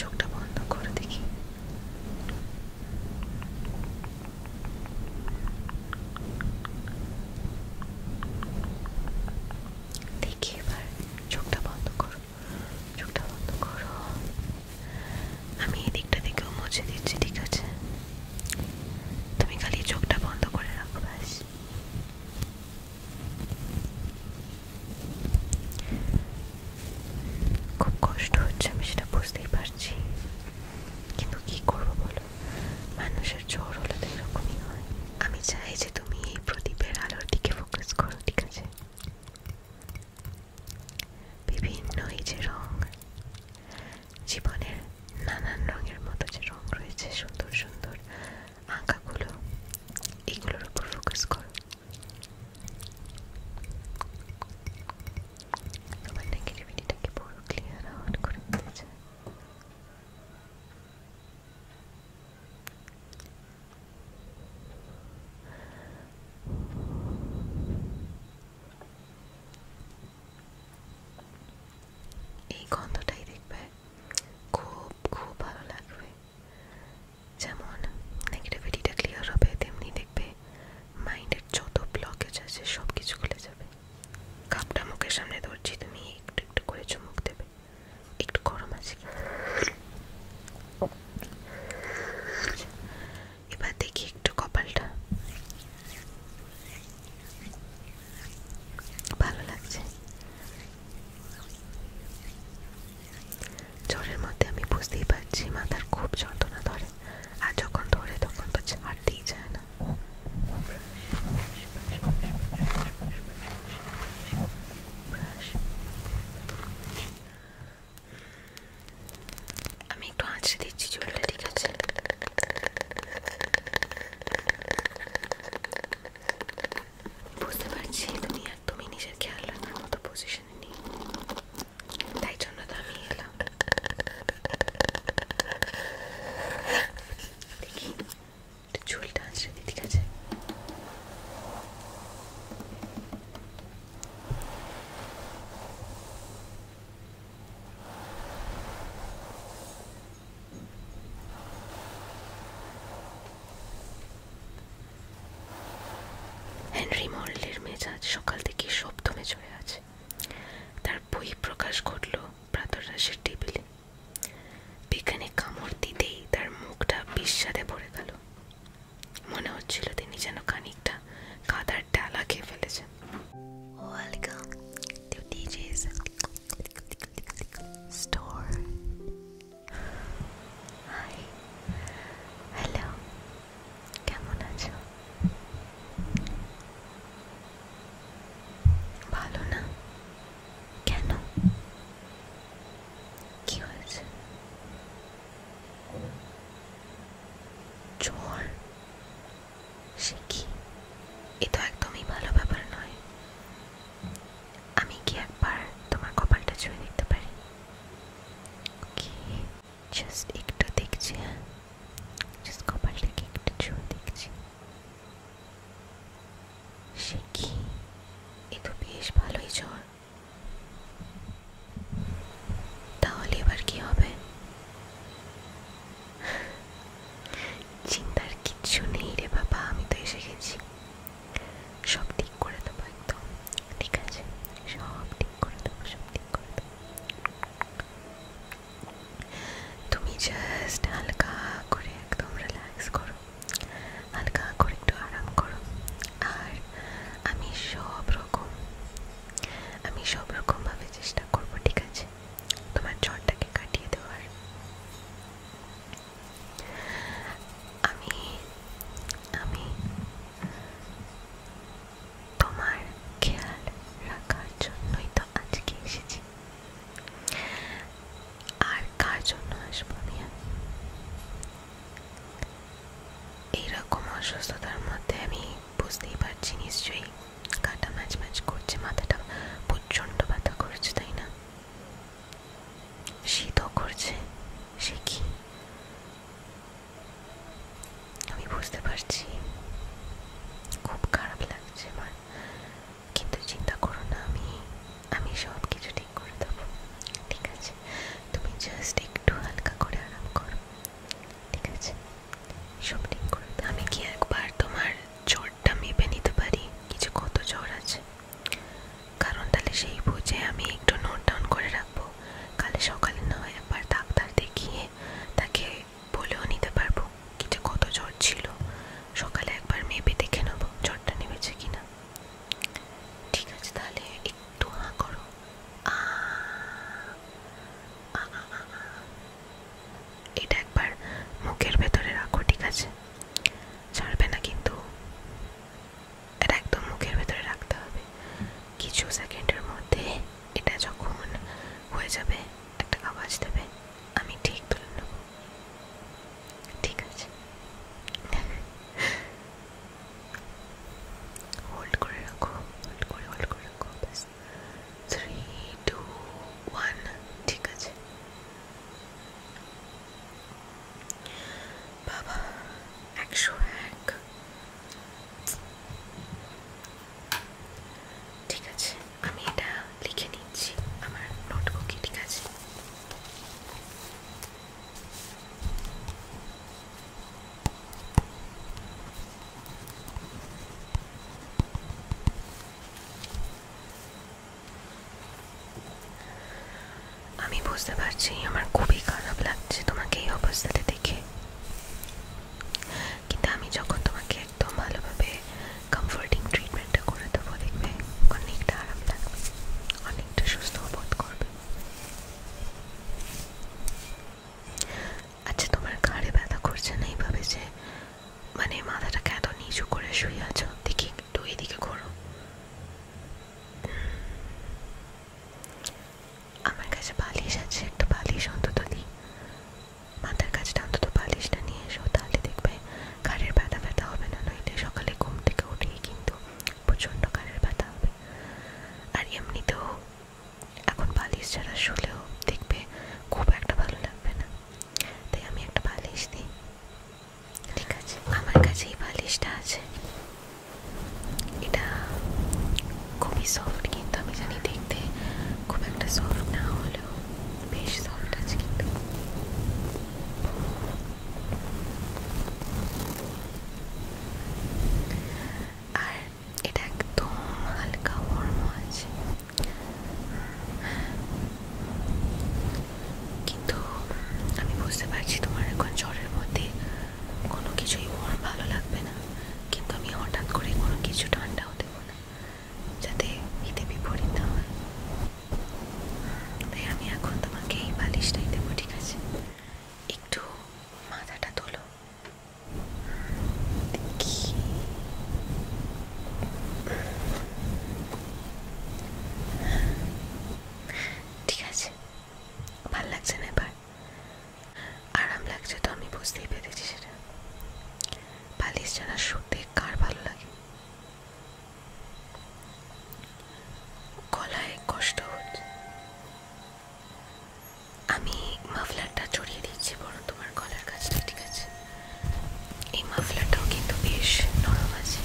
চোখটা বন্ধ করে দেখি। দেখি এবার চোখটা বন্ধ করো, চোখটা বন্ধ করো। আমি এই দিকটা থেকেও মুছে দিচ্ছি, ঠিক আছে? তুমি খালি চোখটা বন্ধ করে রাখো ব্যাস। খুব কষ্ট হচ্ছে, আমি সেটা বুঝতেই পারছি, কিন্তু কি করবো বলো, মানুষের জ্বর হলে তো এরকমই হয়। আমি চাই যে তুমি এই প্রদীপের আলোর দিকে ফোকাস করো, ঠিক আছে? বিভিন্ন এই যে রং, জীবনের নানান রঙের মতো যে রং রয়েছে, সুন্দর সুন্দর আঁকাগুলো, এইগুলোর উপর ফোকাস করো। তোমার নেগেটিভিটিটাকে পুরো ক্লিয়ার আউট করে দিতে চাই। এই গন্ধটাই দেখবে খুব খুব ভালো লাগবে। যেমন নেগেটিভিটিটা ক্লিয়ার হবে, তেমনি দেখবে মাইন্ডের যত ব্লকেজ আছে সব কিছু খুলে যাবে। কাপটা মুখের সামনে ধরছি, তুমি একটু একটু করে চুমুক দেবে। একটু গরম আছে, এবার দেখি একটু কপালটা ভালো লাগছে। জ্বরের মধ্যে আমি বুঝতেই পারছি মাথার খুব যন্ত্রণা ধরে, আর যখন ধরে তখন তো ছাড়তেই যায় না। আমি একটু আঁচড়ে দিচ্ছি চুলটা, ঠিক আছে? বুঝতে পারছি তুমি একদমই নিজের খেয়াল রাখার মতো পজিশনে নেই, তাই জন্য তো আমি এলাম। দেখি চুলটা আঁচড়ে দিই, ঠিক আছে? হেনরি মল্টের মেজাজ সকাল থেকে সপ্তমে চড়ে আছে। তার বই প্রকাশ ঘটল প্রাতরাশের টেবিলে। বিজ্ঞানে কামড় দিতেই তার মুখটা বিস্বাদে ভরে গেল। মনে হচ্ছিল তিনি যেন খানিকটা কাদার ডালা খেয়ে ফেলেছেন। Welcome to DJ's store. Hi, hello, কেমন আছো? ভালো না? কেন, কি হয়েছে? জ্বর? সে কি, এ তো একদমই ভালো ব্যাপার নয়। আমি কি একবার তোমার কপালটা ছুঁয়ে দেখতে পারি? ওকে, জাস্ট একটু দেখছি। হ্যাঁ, জাস্ট কপালটাকে একটু ছুঁয়ে দেখছি। সে কি, এ তো বেশ ভালোই জ্বর। তাহলে এবার কি হবে? চিন্তার কিচ্ছু নেই রে বাবা, আমি তো এসে গেছি। সব ঠিক করে দেবো একদম, ঠিক আছে? সব ঠিক করে দেবো, সব ঠিক করে দেবো। তুমি জাস্ট হালকা করে একদম রিল্যাক্স করো, হালকা করে একটু আরাম করো। আর আমি সব রকম ভাবে চেষ্টা করবো, ঠিক আছে, তোমার জ্বরটাকে কাটিয়ে দেওয়ার। আমি আমি তোমার খেয়াল রাখার জন্যই তো আজকে এসেছি। আর কার জন্য আসবো আমি? এইরকম অসুস্থতার মধ্যে আমি বুঝতেই পারছি নিশ্চয়ই গাটা ম্যাচ ম্যাচ করছে, মাথাটা প্রচণ্ড ব্যথা করছে, তাই না? শীতও করছে। সে কি, আমি বুঝতে পারছি, খুব খারাপ লাগছে আমার, কিন্তু চিন্তা করো না, আমি সব কিছু ঠিক করে দেবো, ঠিক আছে? তুমি জাস্ট একটু হালকা করে করে রাখবো, কালে সকালে না হয় একবার ডাক্তার দেখিয়ে তাকে বলেও নিতে পারবো কি যে কত জ্বর ছিল। সকালে একবার মেপে দেখে নেবো জ্বরটা নেমেছে কিনা। ঠিক আছে, তাহলে একটু হাঁ করো। এটা একবার মুখের ভেতরে রাখো, ঠিক আছে? ছাড়বে না কিন্তু, এটা একদম মুখের ভেতরে রাখতে হবে। কিছু সেকেন্ডের মধ্যে এটা যখন হয়ে যাবে একটা আওয়াজ দেবে, আমি ঠিক তুলে নেব। ঠিক আছে, হোল্ড করে রাখো, হোল্ড করে রাখো, ব্যাস। 3, 2, 1, ঠিক আছে। বাবা 101। ঠিক আছে, আমি এটা লিখে নিচ্ছি আমার নোটবুকে, ঠিক আছে? আমি বুঝতে পারছি আমার খুবই খারাপ লাগছে তোমাকে এই অবস্থাতে দেখে, কিন্তু আমি যখন তোমাকে একদম ভালোভাবে কমফোর্টিং ট্রিটমেন্টটা করে দেবো, দেখবে অনেকটা আরাম লাগবে, অনেকটা সুস্থ বোধ করবে। আচ্ছা, তোমার ঘাড়ে ব্যথা করছে না এইভাবে যে মানে মাথাটাকে এত নিচু করে শুয়ে আছো? দেখি একটু এদিকে ঘোরো। আমার কাছে বালিশ আছে, একটা বালিশ অন্তত দিই, মাথার কাছটা অন্তত বালিশটা নিয়ে এসো, তাহলে দেখবে ঘাড়ের ব্যথা ব্যথা হবে না। নইলে সকালে ঘুম থেকে উঠেই কিন্তু প্রচণ্ড ঘাড়ের ব্যথা হবে। আর এমনিতেও এখন বালিশ ছাড়া শুলেও দেখবে খুব একটা ভালো লাগবে না, তাই আমি একটা বালিশ দিই। ঠিক আছে, আমার কাছে এই বালিশটা আছে, এটা খুবই সফট, কিন্তু আমি জানি দেখতে খুব একটা সফট না হলেও বেশ সফট আছে কিন্তু। আর এটা একদম হালকা ওয়ার্ম আছে, কিন্তু আমি বুঝতে পারছি তোমার এখন জ্বরের মধ্যে কোনো কিছুই ওয়ার্ম ভালো লাগবে না, কিন্তু আমি হঠাৎ করে কোনো কিছু ঠান্ডাও দেবো না যাতে হিতে বিপরীত না হয়, তাই আমি এখন তোমাকে এই বালিশটাই দেবো। ঠিক আছে, একটু মাথাটা তোলো, ঠিক আছে? ভাল লাগছে না এবার? আরাম লাগছে তো, আমি বুঝতেই পেরেছি সেটা। বালিশ ছাড়া শুতে কার ভালো লাগে? গলায় কষ্ট হচ্ছে, আমি মাফলারটা জড়িয়ে দিচ্ছি বরং তোমার গলার কাছটা, ঠিক আছে? এই মাফলারটাও কিন্তু বেশ নরম আছে।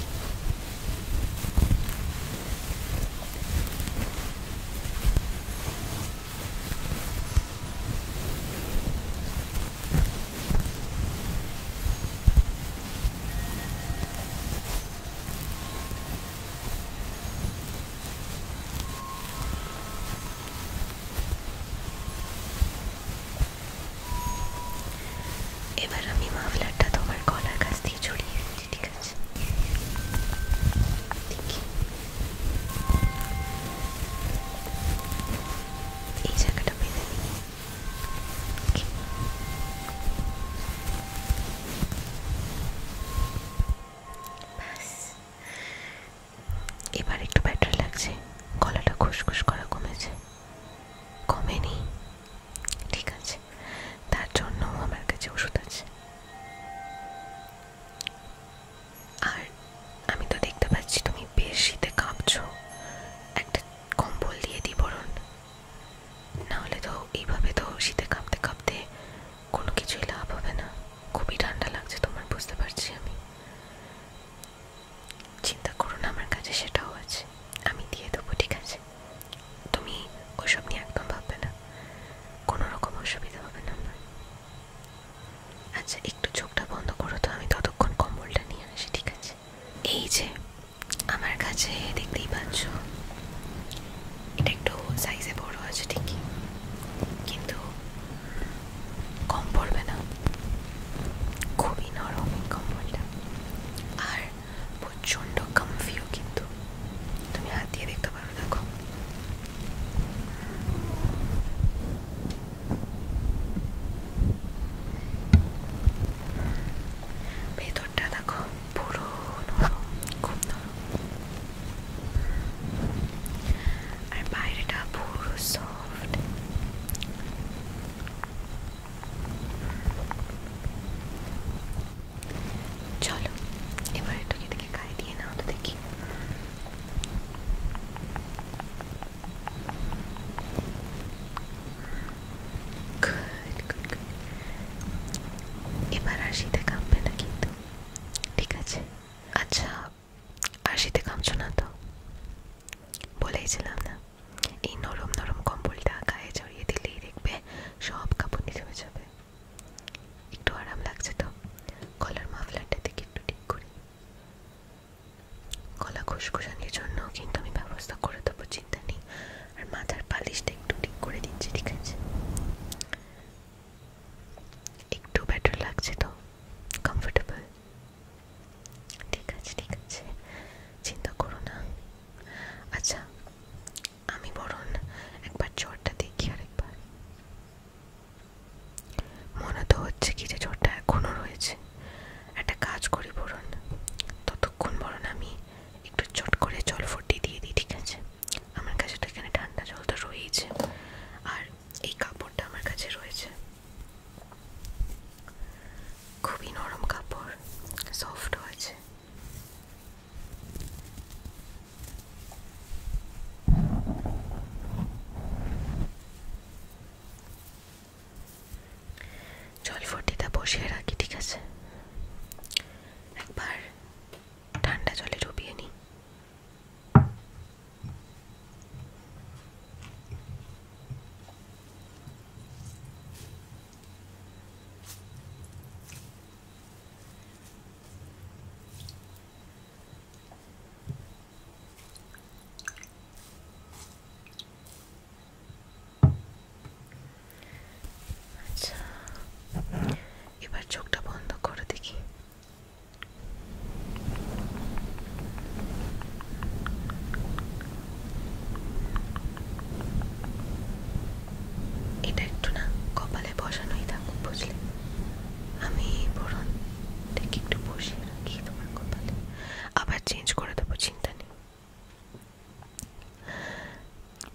এবার আমি মাফলারটা তোমার গলার কাছ দিয়ে জড়িয়ে দিচ্ছি, ঠিক আছে? এই জায়গাটা বেঁধে নিই। এবার একটু বেটার লাগছে, গলাটা খুসখুস করা কমেছে? কমেনি? ঠিক আছে, তার জন্য আমার কাছে ওষুধ আছে, বসিয়ে রাখি, ঠিক আছে? একবার ঠান্ডা জলে ডুবিয়ে নিই। আচ্ছা, এবার চোখটা বন্ধ করে দেখি। এটা একটু না কপালে বসানোই থাকুক, বুঝলে? আমি বরং দেখি একটু বসিয়ে রাখি তোমার কপালে, আবার চেঞ্জ করে দেবো, চিন্তা নেই।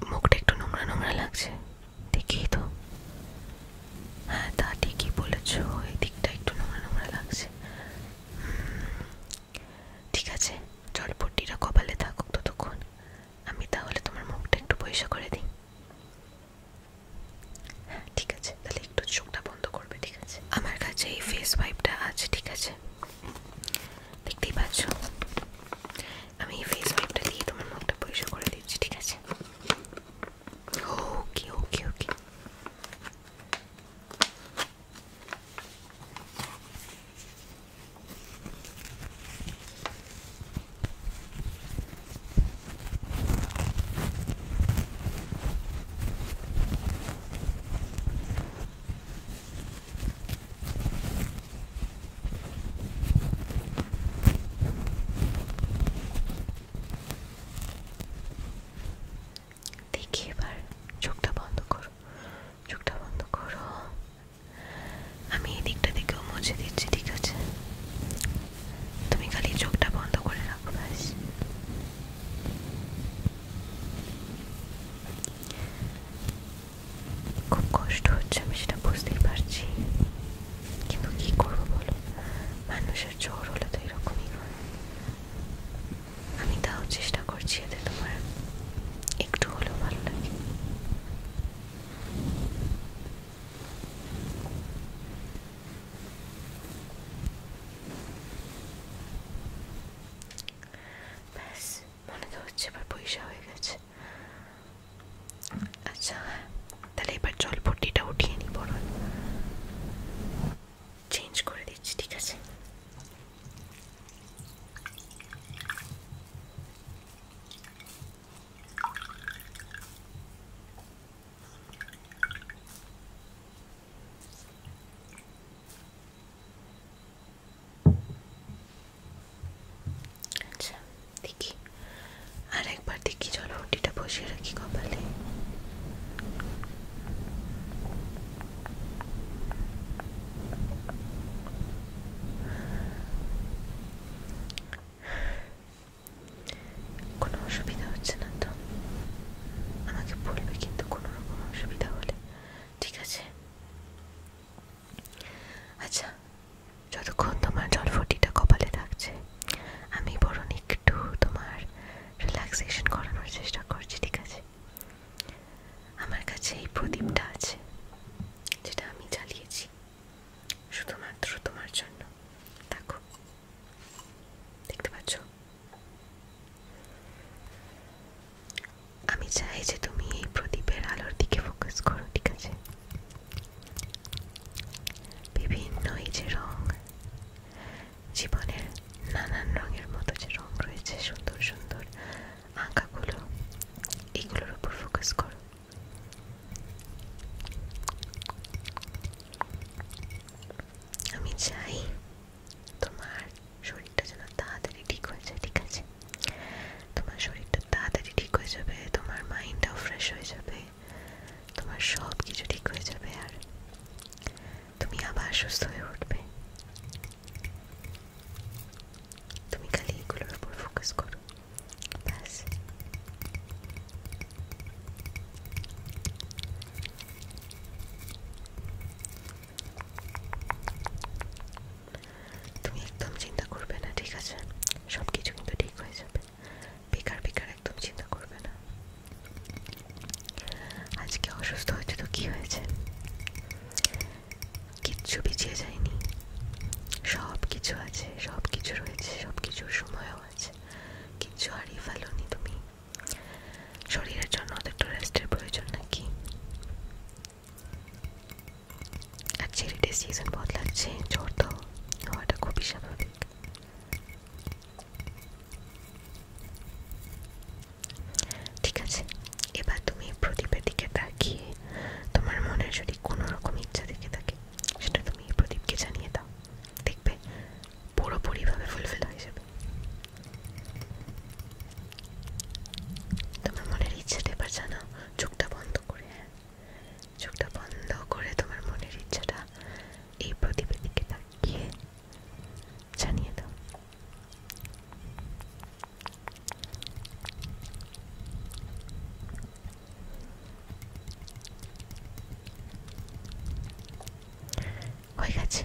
মুখটা একটু নোংরা নোংরা লাগছে, দেখি তো। হ্যাঁ, তা ঠিকই বলেছ, এই দিকটা একটু নোংরা নোংরা লাগছে। ঠিক আছে, জলপট্টিটা কপালে থাকুক ততক্ষণ। আমি তাহলে তোমার মুখটা একটু পরিষ্কার করে দিই। হ্যাঁ ঠিক আছে, তাহলে একটু চোখটা বন্ধ করবে, ঠিক আছে? আমার কাছে এই ফেস ওয়াইপটা আছে, ঠিক আছে? দেখতেই পাচ্ছ, আমি এই ফেস ওয়াইপটা দিয়ে তোমার মুখটা পরিষ্কার করে দিচ্ছি, ঠিক আছে? ওকে ওকে ওকে। দেখি এবার চোখটা বন্ধ করো, চোখটা বন্ধ করো। আমি এই দিকটা দিকেও মুছে দিচ্ছি, ঠিক আছে? তুমি খালি চোখটা বন্ধ করে রাখো, ব্যাস। খুব কষ্ট হচ্ছে, আমি সেটা বুঝতেই পারছি, কিন্তু কি করবো বলো? মানুষের জ্বর হলে তো এরকমই হয়। আমি তাও চেষ্টা করছি এতে তোমার একটু হলেও ভালো লাগে। ব্যাস, মনে তো হচ্ছে এবার পয়সা হয়ে গেছে। আচ্ছা, তাহলে এবার জলপট্টিটা উঠিয়ে নি, বড় চেঞ্জ করে দিচ্ছি, ঠিক আছে? আচ্ছা দেখি, আর একবার দেখি, জলপট্টিটা বসিয়ে রাখি কপালে। কোনো অসুবিধা হচ্ছে না তো? আমাকে বলবে কিন্তু কোনো রকম অসুবিধা হলে, ঠিক আছে? আচ্ছা, যতক্ষণ তোমার জলপট্টিটা কপালে থাকছে আমি বরং একটু তোমার রিল্যাক্সেশন করানোর চেষ্টা করছি, ঠিক আছে? আমার কাছে এই প্রদীপটা আছে, যেটা আমি জ্বালিয়েছি শুধুমাত্র তোমার জন্য। দেখো, দেখতে পাচ্ছ? আমি চাই যে তুমি এই প্রদীপের আলোর দিকে ফোকাস করো, ঠিক আছে? বিভিন্ন এই যে রং, জীবনের নানান রঙের মতো যে রং রয়েছে, সুন্দর সুন্দর আঁকাগুলো, এগুলোর উপর ফোকাস করো। আমি চাই তোমার শরীরটা যেন তাড়াতাড়ি ঠিক হয়ে যায়, ঠিক আছে? তোমার শরীরটা তাড়াতাড়ি ঠিক হয়ে যাবে, তোমার মাইন্ডটাও ফ্রেশ হয়ে যাবে, তোমার সব কিছু ঠিক হয়ে যাবে, আর তুমি আবার সুস্থ হয়ে উঠবে। তুমি খালি এগুলোর উপর ফোকাস করো, ব্যাস। তুমি একদম চিন্তা করবে না, ঠিক আছে? সব কিছু কিন্তু ঠিক হয়ে যাবে, বেকার বেকার একদম চিন্তা করবে না। আজকে অসুস্থ হয়েছে তো কি হয়েছে? কিচ্ছু পিছিয়ে যায়নি, শরীরে সিজন বদলাচ্ছে, জ্বর তো হওয়াটা খুবই স্বাভাবিক। ঠিক আছে, এবার তুমি প্রদীপের দিকে তাকিয়ে তোমার মনের যদি কোনো রকম ইচ্ছা থেকে থাকে সেটা তুমি প্রদীপকে জানিয়ে দাও, দেখবে পুরোপুরিভাবে ফুলফিল হয়ে যাবে। তোমার মনের ইচ্ছাটা এবার জানাও, চোখটা বন্ধ করে। চোখটা বন্ধ করে তোমার মনের ইচ্ছাটা এই প্রদীপের দিকে তাকিয়ে জানিয়ে দাও। হয়ে গেছে,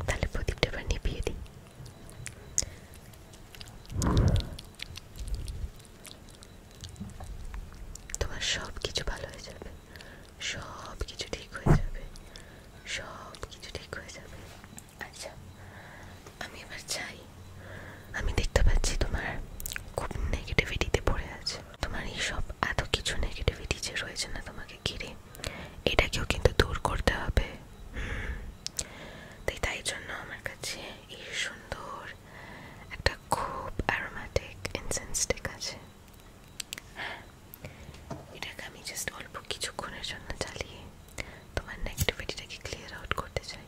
তাহলে প্রদীপটা এবার নিভিয়ে দিই। তোমার সব কিছু ভালো হয়ে যাবে, সব কিছু ঠিক হয়ে যাবে, সব কিছু ঠিক হয়ে যাবে। আচ্ছা, আমি এবার চাই, আমি দেখতে পাচ্ছি তোমার খুব নেগেটিভিটিতে পড়ে আছে। তোমার এই সব এত কিছু নেগেটিভিটি যে রয়েছে না তোমাকে ঘিরে, এটাকেও কিন্তু দূর করতে হবে। তাই জন্য আমার কাছে এই সুন্দর একটা খুব অ্যারোম্যাটিক ইনসেন্স স্টিক আছে। এটাকে আমি জাস্ট অল্প কিছুক্ষণের জন্য জ্বালিয়ে তোমার নেগেটিভিটিটাকে ক্লিয়ার আউট করতে চাই।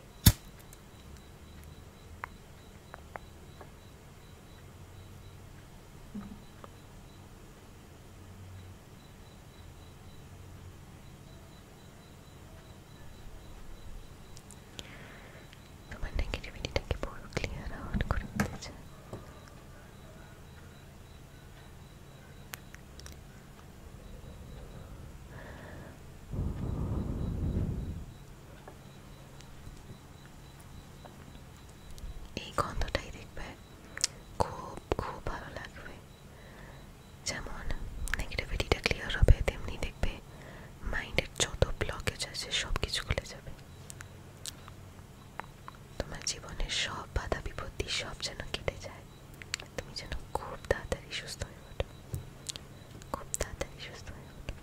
তোমার নেগেটিভিটিটাকে পুরো ক্লিয়ার আউট করে দিতে চাই। এই গন্ধটাই দেখবে খুব খুব ভালো লাগবে। যেমন নেগেটিভিটিটা ক্লিয়ার হবে, তেমনি দেখবে মাইন্ডের যত ব্লকেজ আছে সব কিছু খুলে যাবে। তোমার জীবনের সব বাধা বিপত্তি সব যেন কেটে যায়, তুমি যেন খুব তাড়াতাড়ি সুস্থ হয়ে ওঠো, খুব তাড়াতাড়ি সুস্থ হয়ে ওঠো।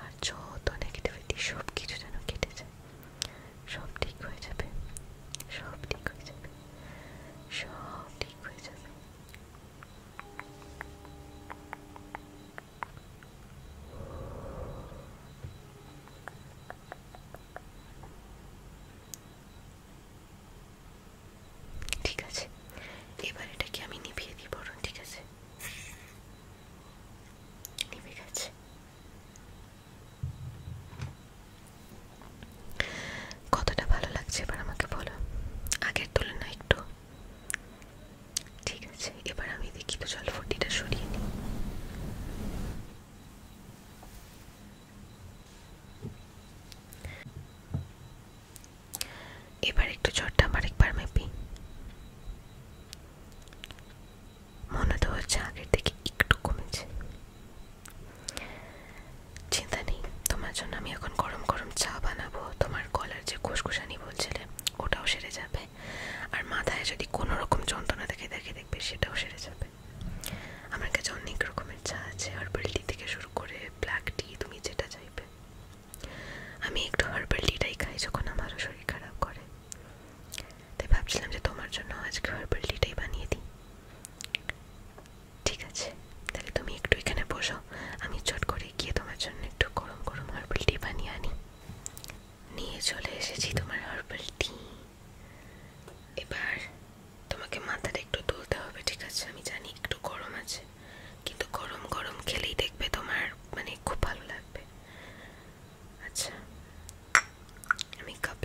আর যত নেগেটিভিটি সব কিছু যেন কেটে যায়, সব ঠিক হয়ে যাবে, সব ঠিক হয়ে যাবে, সব ঠিক হয়ে যাবে। ঠিক আছে, এবার এটাকে আমি নিভিয়ে দিই বরং। ঠিক আছে, নিভে গেছে। কতটা ভালো লাগছে এবার আমাকে বলো, আগের তুলনায় একটু? ঠিক আছে, এবার আমি দেখি তো জলফুটিটা সরিয়ে নিই। এবার একটু জ্বরটা আমার একবার মেপি। মনে তো হচ্ছে আগের থেকে একটু কমেছে। চিন্তা নেই, তোমার জন্য আমি এখন গরম গরম চা বানাবো। তোমার গলার যে খুসখুসানি বলছিলে ওটাও সেরে যাবে, আর মাথায় যদি কোনো রকম যন্ত্রণা দেখে দেখবে সেটাও সেরে যাবে। আমার কাছে অনেক রকমের চা আছে, হার্বাল টি থেকে শুরু করে ব্ল্যাক টি, তুমি যেটা চাইবে। আমি একটু হার্বাল টিটাই খাই যখন আমারও শরীর খারাপ করে, তাই ভাবছিলাম যে তোমার জন্য আজকে হার্বাল টিটাই বানিয়ে দিই। ঠিক আছে, তাহলে তুমি একটু এখানে বসো, আমি চট করে গিয়ে তোমার জন্য একটু গরম গরম হার্বাল টি বানিয়ে আনি। নিয়ে চলে এসেছি তোমার হার্বাল টি। এবার তোমাকে মাথাটা একটু তুলতে হবে। ঠিক আছে, আমি জানি একটু গরম আছে, কিন্তু গরম গরম খেলেই দেখবে তোমার খুব ভালো লাগবে। আচ্ছা, আমি কাপ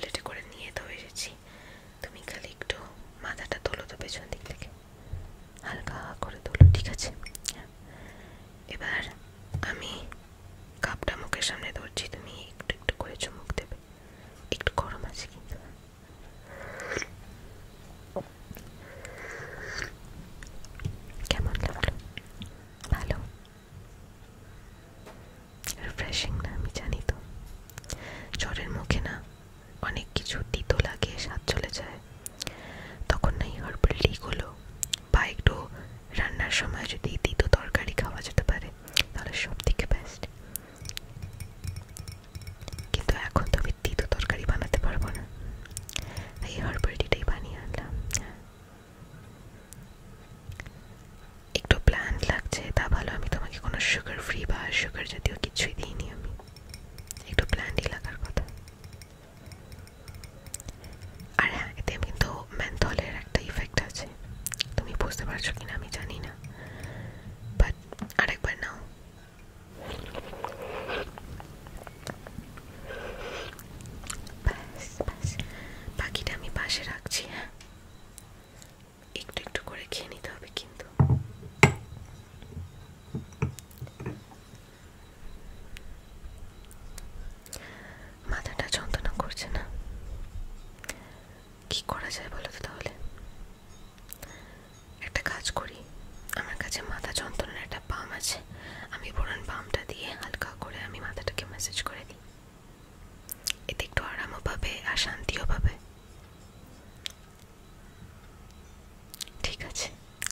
শান্তিও পাবে। ঠিক আছে,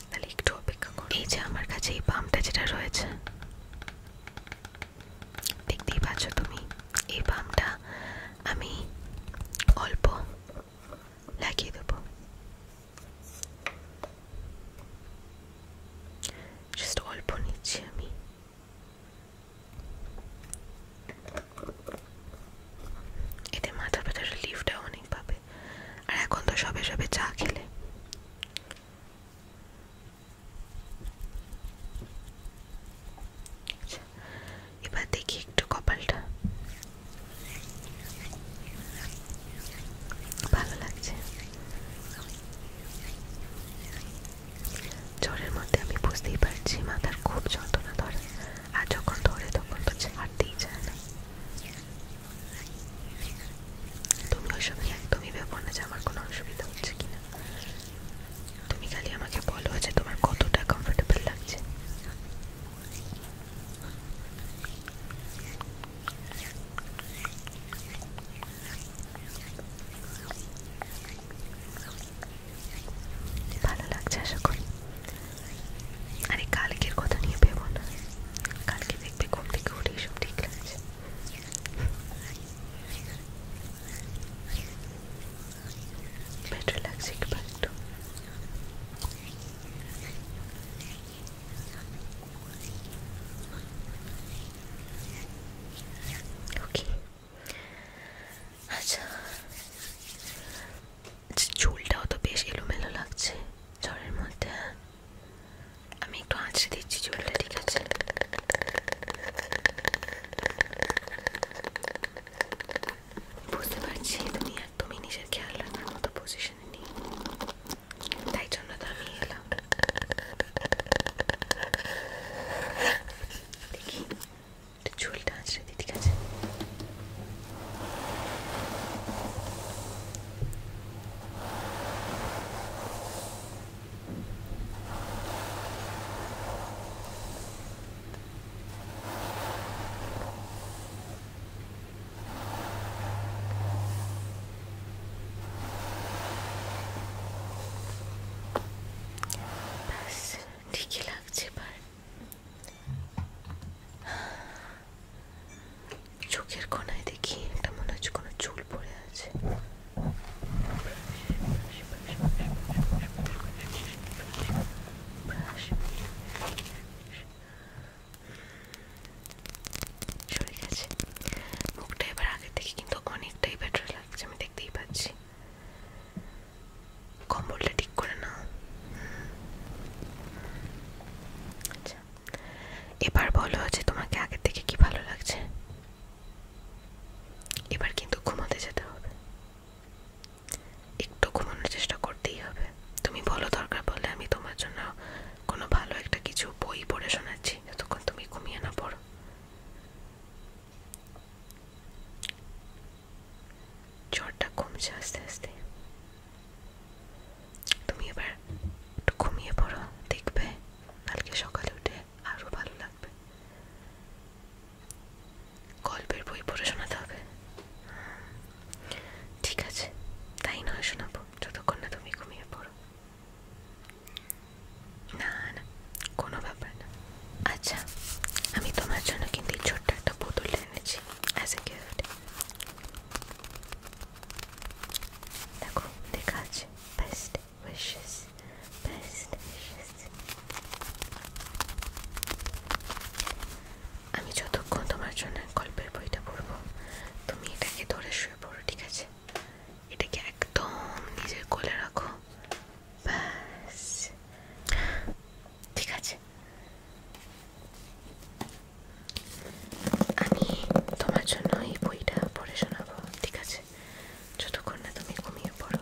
তাহলে একটু অপেক্ষা করো। এই যে আমার কাছে এই বামটা যেটা রয়েছে, দেখতেই পাচ্ছ তুমি, এই বামটা আমি অল্প লাগিয়ে দেবো। জাস্ট অল্প নিচ্ছি আমি। এতে মাথা ব্যথার রিলিফটা অনেক পাবে। আর এখন তো সবে সবে চা খেলে, এবার দেখি একটু কপালটা ভালো লাগছে। জ্বরের মধ্যে আমি বুঝতেই পারছি মাথার খুব যন্ত্রণা ধরে, আর যখন ধরে তখন তো ছাড়তেই চায় না। তুমি ওই সময় একদমই ভেবো না যে আমার কোনো অসুবিধা হচ্ছে কিনা। তুমি খালি আমাকে বলো যে তোমার কতটা কমফোর্টেবল লাগছে। ভালো লাগছে আশা করি। আরে কালকের কথা নিয়ে ভেবো না, কালকে দেখবে ঘুম থেকে উঠে সব ঠিক লাগছে। বেটার লাগছে একটু একটু। ওকে, আচ্ছা, চুলটাও তো বেশ এলোমেলো লাগছে জ্বরের মধ্যে। আমি একটু আঁচড়ে দিচ্ছি চুলটা, ঠিক আছে? বুঝতে পারছি তুমি একদমই নিজের খেয়াল রাখার মতো পজিশনে নেই, তাই জন্য তো আমি এলাম। দেখি একটু চুলটা আঁচড়ে দিই, ঠিক আছে? ঠিকই লাগছে। এবার চোখের কোনায় দেখি এটা মনে হচ্ছে কোনো চুল পড়ে আছে। সরে গেছে। মুখটা এবার আগের থেকে কিন্তু অনেকটাই বেটার লাগছে, আমি দেখতেই পাচ্ছি। কম্বলটা ঠিক করে নাও। আচ্ছা, এবার বলো যে তোমাকে আগের থেকে কি ভালো লাগছে। এবার কিন্তু ঘুমোতে যেতে হবে, একটু ঘুমানোর চেষ্টা করতেই হবে। তুমি বলো, দরকার পড়লে আমি তোমার জন্য কোনো ভালো একটা কিছু বই পড়ে শোনাচ্ছি যতক্ষণ তুমি ঘুমিয়ে না পড়ো। জ্বরটা কমছে আস্তে আস্তে, তুমি এবার একটু ঘুমিয়ে পড়ো, দেখবে কালকে সকালে উঠে আরো ভালো লাগবে। গল্পের বই পড়ে শোনাতে হবে? ঠিক আছে, তাই নয় শোনাবো, যতক্ষণ না তুমি ঘুমিয়ে পড়ো। না না, কোনো ব্যাপার না। আচ্ছা, আমি তোমার জন্য কিন্তু এই ছোট্ট একটা বোতল এনেছি অ্যাজ এ গিফট। দেখো, লেখা আছে বেস্ট উইশেস, বেস্ট উইশেস। আমি যতক্ষণ তোমার জন্য গল্পের বইটা পড়বো, তুমি এটাকে ধরে শুয়ে পড়ো, ঠিক আছে? এটাকে একদম নিজের কোলে রাখো, ব্যাস। ঠিক আছে, আমি তোমার জন্য এই বইটা পড়ে শোনাবো, ঠিক আছে? যতক্ষণ না তুমি ঘুমিয়ে পড়ো।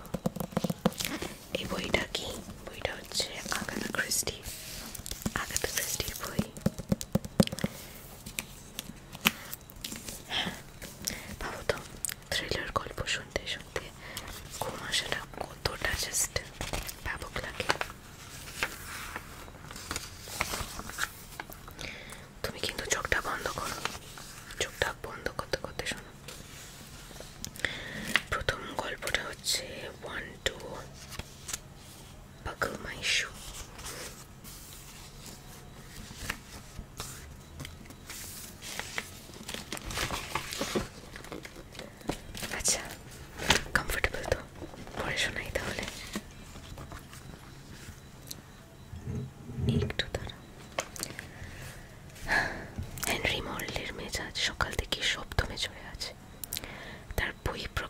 এই বইটা কি? বইটা হচ্ছে আগাথা ক্রিস্টির বই। ভাবো তো, থ্রিলার গল্প শুনতে শুনতে ঘুম আসাটা কতটা জাস্ট ব্যাপক লাগে। তুমি কিন্তু চোখটা বন্ধ করো, চোখটা বন্ধ করতে করতে শোনো। প্রথম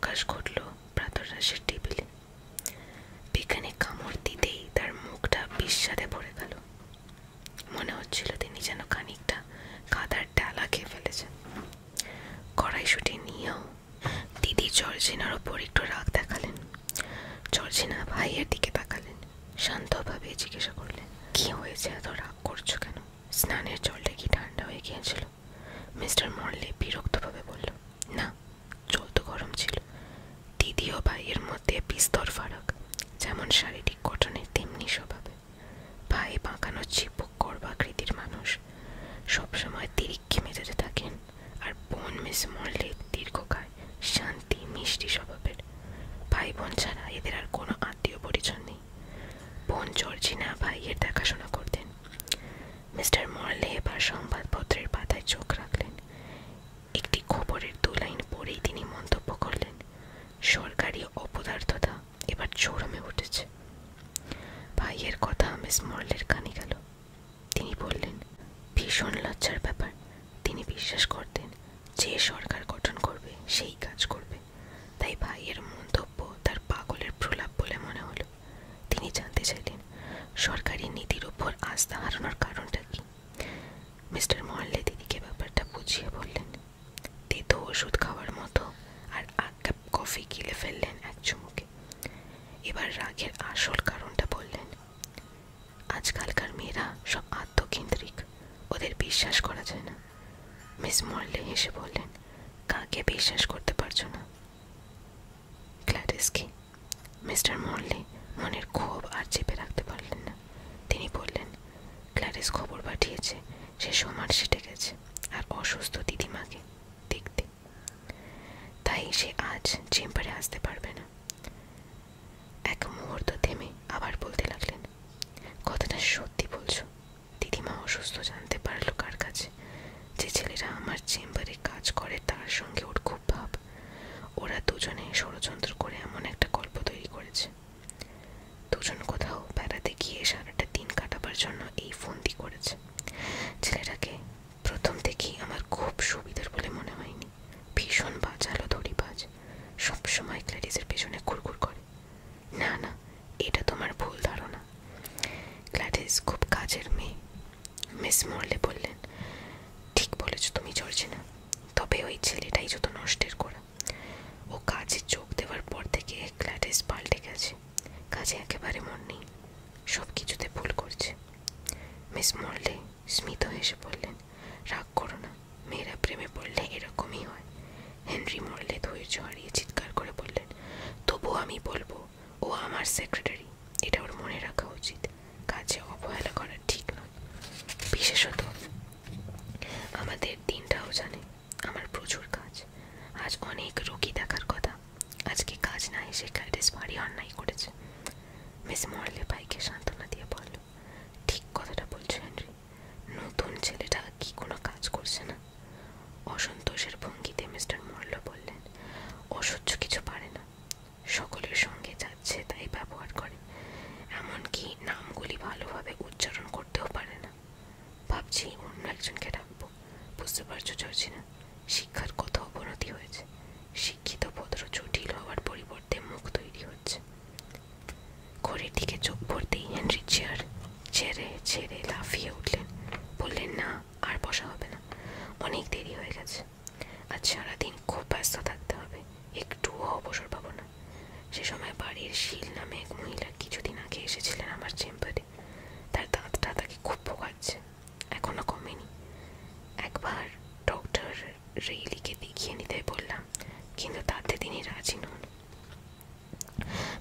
প্রকাশ ঘটল প্রাতরাশের টেবিলে। বিজ্ঞানী কামড় দিতেই তার মুখটা বিস্বাদে ভরে গেল। মনে হচ্ছিল তিনি যেন খানিকটা কাদার ডালা খেয়ে ফেলেছেন। কড়াইশুঁটি নিয়েও দিদি জর্জিনার ওপর একটু রাগ দেখালেন। জর্জিনা ভাইয়ের দিকে তাকালেন, শান্তভাবে জিজ্ঞাসা করলেন, কি হয়েছে, এত রাগ করছো কেন? স্নানের জলটা কি ঠান্ডা হয়ে গিয়েছিল? মিস্টার মরলে বিরক্তভাবে বলল, না, জল তো গরম ছিল। দিদি ও ভাইয়ের মধ্যে বিস্তর ফারাক, যেমন শারীরিক গঠনের তেমনি স্বভাবে। ভাই বাঁকানো চিপক করবাকৃতির মানুষ, সবসময় তিরিক্ষি মেজাজে থাকেন, আর বোন মিস মরলে দীর্ঘকায়, শান্তি মিষ্টি স্বভাবের। ভাই বোন ছাড়া এদের আর কোনো আত্মীয় পরিচয় নেই। বোন জর্জিনা ভাইয়ের দেখাশোনা করতেন। মিস্টার মরলে এবার সংবাদপত্রের পাতায় চোখ রাখলেন। একটি খবরের 2 লাইন পড়েই তিনি মন্তব্য করলেন, সরকারি অপদার্থতা এবার চরমে উঠেছে। ভাইয়ের কথা মিস মরলের কানে গেল। তিনি বললেন, ভীষণ লজ্জার ব্যাপার। তিনি বিশ্বাস করতেন যে সরকার গঠন করবে সেই কাজ করবে, তাই ভাইয়ের মন্তব্য তার পাগলের প্রলাপ বলে মনে হলো। তিনি জানতে চাইলেন, সরকারি নীতির উপর আস্থা হারানোর কারণটা কি? মিস্টার মরলে দিদিকে ব্যাপারটা বুঝিয়ে বললেন। তেতো ওষুধ খাওয়ার মতো আর 1 কাপ কফি গিলে ফেললেন এক চুমুকে। এবার রাগের আসল কারণটা বললেন, আজকালকার মেয়েরা সব আত্মকেন্দ্রিক, ওদের বিশ্বাস করা যায় না। মিস মরলে হেসে বললেন, কাকে বিশ্বাস করতে পারছো না? গ্ল্যাডিসকে। মিস্টার মরলে মনের ক্ষোভ আর চেপে রাখতে পারলেন না। তিনি বললেন, গ্ল্যাডিস খবর পাঠিয়েছে সে সোমার সেটে গেছে আর অসুস্থ দিদিমাকে দেখতে, তাই সে আজ চেম্বারে আসতে পারবে না। এক মুহূর্ত থেমে আবার বলতে লাগলেন, কথাটা সত্যি বলছো? দিদিমা অসুস্থ জানতে পারলো কার কাছে? যে ছেলেরা আমার চেম্বারে কাজ করে তার সঙ্গে ওর খুব ভাব। ওরা দুজনে ষড়যন্ত্র করে এমন একটা গল্প তৈরি করেছে। দুজন কোথাও বেড়াতে গিয়ে সারাটা দিন কাটাবার জন্য এই ফন্দি করেছে। ছেলেটাকে প্রথম থেকেই আমার খুব সুবিধার বলে মনে হয়নি। ভীষণ বাচালো ধরিবাজ, সবসময় গ্ল্যাডিসের পেছনে ঘুরঘুর করে। না না, এটা তোমার ভুল ধারণা। গ্ল্যাডিস খুব কাজের মেয়ে। মিস মরলে বললেন, ঠিক বলেছ তুমি জর্জিনা, তবে ওই ছেলেটাই যত নষ্টের করা। ও কাজে যোগ দেওয়ার পর থেকে গ্ল্যাডিস পাল্টে গেছে। কাজে একেবারে মন নেই, সব কিছুতে ভুল করছে। মিস মরলে স্মিত হেসে বললেন, রাগ করো না, মেয়েরা প্রেমে পড়লে এরকমই হয়। হেনরি মরলে ধৈর্য হারিয়ে চিৎকার করে বললেন, তবু আমি বলবো ও আমার সেক্রেটারি, এটা ওর মনে রাখা উচিত। কাজে অবহেলা করা ঠিক নয়। বিশেষত আমাদের দিনটাও জানে আমার প্রচুর কাজ। আজ অনেক রোগী দেখার কথা, আজকে কাজ না এসে গ্ল্যাডিস ভারী অন্যায় করেছে। মিস মরলে ভাইকে সান্ত্বনা দিয়ে বলল, ঠিক কথাটা বলছো হেনরি, নতুন ছেলেটা কি কোনো কাজ করছে না? অসন্তোষের ভঙ্গিতে মিস্টার মরলে বললেন, অসহ্য কিছু পারে না, সকলের সঙ্গে যাচ্ছে তাই ব্যবহার করে, এমনকি নামগুলি ভালোভাবে উচ্চারণ করতেও পারে না। ভাবছি অন্য একজনকে ডাকবো। বুঝতে পারছো জর্জিনা, শিক্ষার কত অবনতি হয়েছে। শিক্ষিত ভদ্র জটিল হওয়ার পরিবর্তে মুখ তৈরি হচ্ছে। ঘড়ির দিকে চোখ পড়তেই হেনরি চেয়ারে ছেড়ে লাফিয়ে উঠলেন। বললেন, না, আর বসা হবে না, অনেক দেরি হয়ে গেছে। আজ সারাদিন খুব ব্যস্ত থাকতে হবে, একটুও অবসর পাবো না। সে সময় বাড়ির শীল নামে এক মহিলা কিছুদিন আগে এসেছিলেন আমার চেম্বারে। তার দাঁতটা তাকে খুব ভোগাচ্ছে, এখনো কমেনি। একবার ডক্টর রেইলিকে দেখিয়ে নিতে বললাম, কিন্তু তাতে তিনি রাজি নন।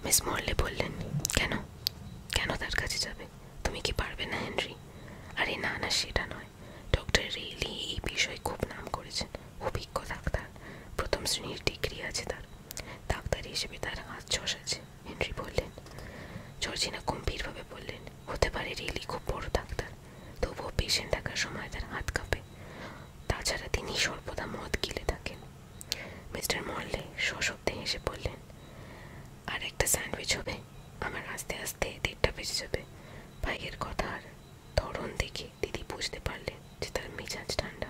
মিস মরলে বললেন, কেন কেন তার কাছে যাবে? তুমি কি পারবে না হেনরি? আরে না না, সেটা নয়। ডক্টর রেইলি এই বিষয়ে খুব নাম করেছেন, অভিজ্ঞ ডাক্তার, 1ম শ্রেণীর ডিগ্রি আছে তার। ডাক্তার হিসেবে তার হাত যশ আছে। হেনরি বললেন। জর্জিনা গম্ভীরভাবে বললেন, হতে পারে রেইলি খুব বড় ডাক্তার, তবুও পেশেন্ট দেখার সময় তার হাত কাঁপে। তাছাড়া তিনি সর্বদা মদ গিলে থাকেন। মিস্টার মরলে সশব্দে হেসে বললেন, আর একটা স্যান্ডউইচ হবে? আমার আস্তে আস্তে 1:30 বেজে যাবে। ভাইয়ের কথার ধরন দেখে দিদি বুঝতে পারলেন যে তার মেজাজ ঠান্ডা